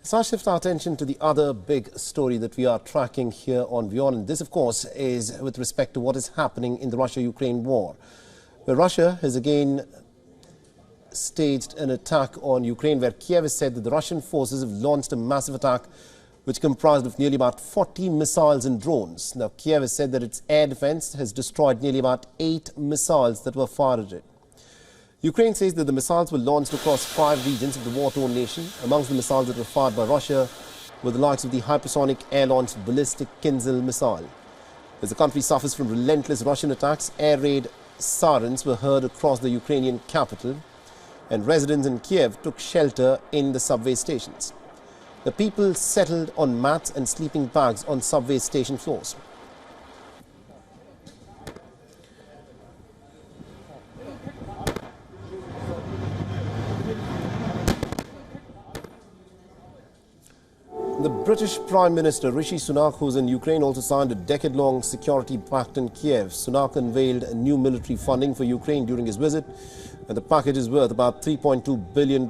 So I shift our attention to the other big story that we are tracking here on WION. And this, of course, is with respect to what is happening in the Russia-Ukraine war, where Russia has again staged an attack on Ukraine, where Kiev has said that the Russian forces have launched a massive attack which comprised of nearly about 40 missiles and drones. Now, Kiev has said that its air defense has destroyed nearly about 8 missiles that were fired at it. Ukraine says that the missiles were launched across 5 regions of the war-torn nation. Amongst the missiles that were fired by Russia were the likes of the hypersonic air-launched ballistic Kinzhal missile. As the country suffers from relentless Russian attacks, air raid sirens were heard across the Ukrainian capital, and residents in Kiev took shelter in the subway stations. The people settled on mats and sleeping bags on subway station floors. The British Prime Minister Rishi Sunak, who's in Ukraine, also signed a decade-long security pact in Kiev. Sunak unveiled new military funding for Ukraine during his visit, and the package is worth about $3.2 billion.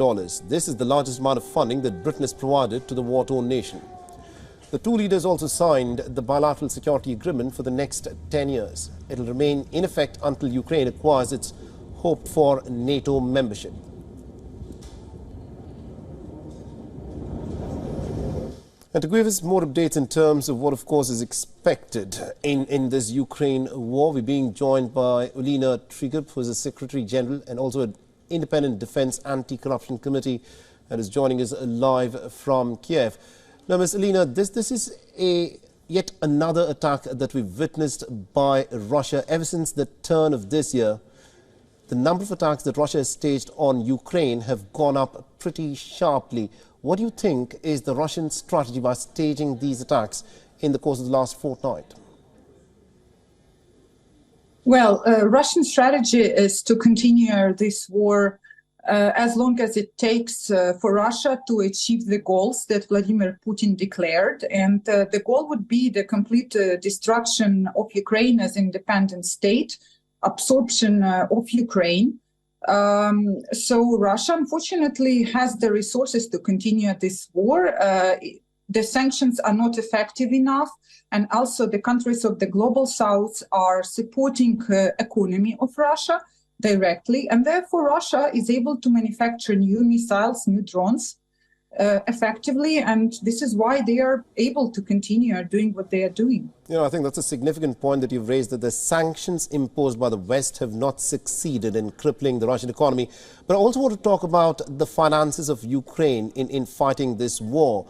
This is the largest amount of funding that Britain has provided to the war-torn nation. The two leaders also signed the bilateral security agreement for the next 10 years. It will remain in effect until Ukraine acquires its hoped-for NATO membership. And to give us more updates in terms of what, of course, is expected in this Ukraine war, we're being joined by Olena Trigup, who is the Secretary General and also an Independent Defense Anti-Corruption Committee, and is joining us live from Kiev. Now, Ms. Olena, this is yet another attack that we've witnessed by Russia ever since the turn of this year. The number of attacks that Russia has staged on Ukraine have gone up pretty sharply. What do you think is the Russian strategy by staging these attacks in the course of the last fortnight? Well, Russian strategy is to continue this war as long as it takes for Russia to achieve the goals that Vladimir Putin declared. And the goal would be the complete destruction of Ukraine as an independent state, absorption of Ukraine. So Russia, unfortunately, has the resources to continue this war. The sanctions are not effective enough, and also the countries of the global south are supporting economy of Russia directly, and therefore Russia is able to manufacture new missiles, new drones effectively, and this is why they are able to continue doing what they are doing. You know, I think that's a significant point that you've raised, that the sanctions imposed by the West have not succeeded in crippling the Russian economy. But I also want to talk about the finances of Ukraine in fighting this war.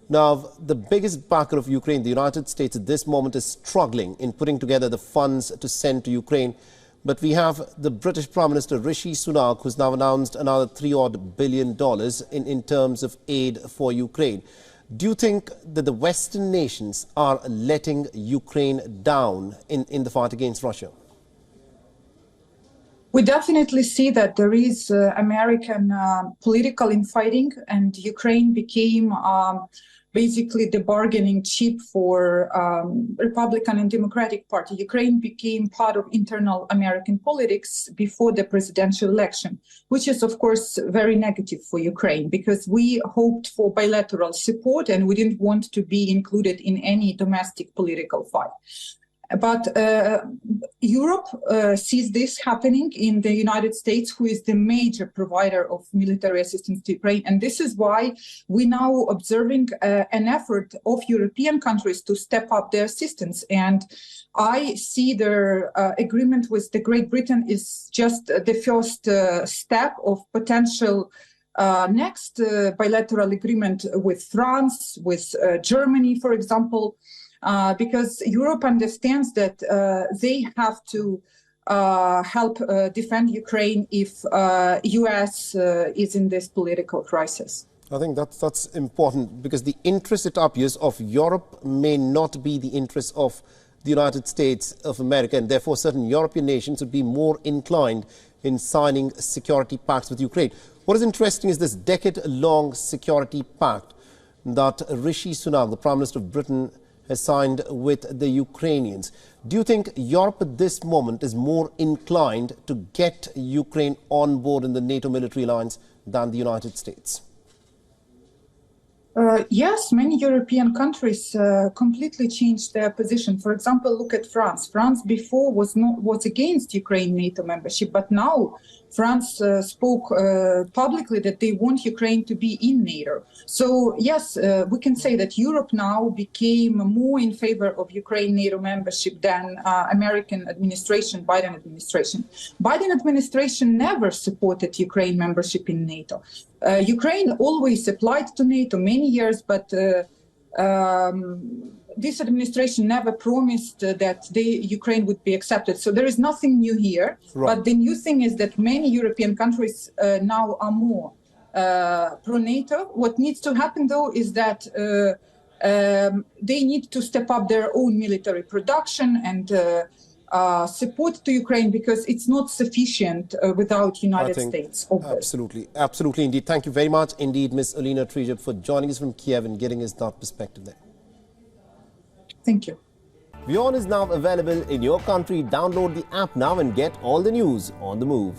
Now, the biggest backer of Ukraine, the United States, at this moment is struggling in putting together the funds to send to Ukraine. But we have the British Prime Minister Rishi Sunak, who's now announced another $3 billion in terms of aid for Ukraine. Do you think that the Western nations are letting Ukraine down in the fight against Russia? We definitely see that there is American political infighting, and Ukraine became basically the bargaining chip for Republican and Democratic Party. Ukraine became part of internal American politics before the presidential election, which is, of course, very negative for Ukraine, because we hoped for bilateral support and we didn't want to be included in any domestic political fight. But Europe sees this happening in the United States, who is the major provider of military assistance to Ukraine. And this is why we're now observing an effort of European countries to step up their assistance. And I see their agreement with the Great Britain is just the first step of potential next bilateral agreement with France, with Germany, for example. Because Europe understands that they have to help defend Ukraine if US is in this political crisis. I think that's important, because the interest, it appears, of Europe may not be the interest of the United States of America, and therefore certain European nations would be more inclined in signing security pacts with Ukraine. What is interesting is this decade-long security pact that Rishi Sunak, the Prime Minister of Britain, has signed with the Ukrainians. Do you think Europe at this moment is more inclined to get Ukraine on board in the NATO military alliance than the United States? Yes, many European countries completely changed their position. For example, look at France. France before was against Ukraine NATO membership, but now France spoke publicly that they want Ukraine to be in NATO. So yes, we can say that Europe now became more in favor of Ukraine NATO membership than American administration, Biden administration. Biden administration never supported Ukraine membership in NATO. Ukraine always applied to NATO many years, but this administration never promised that Ukraine would be accepted. So there is nothing new here. Right. But the new thing is that many European countries now are more pro-NATO. What needs to happen, though, is that they need to step up their own military production and support to Ukraine, because it's not sufficient without United States. Absolutely, absolutely indeed. Thank you very much indeed, Ms. Alina Trejeb, for joining us from Kiev and getting us that perspective there. Thank you. WION is now available in your country. Download the app now and get all the news on the move.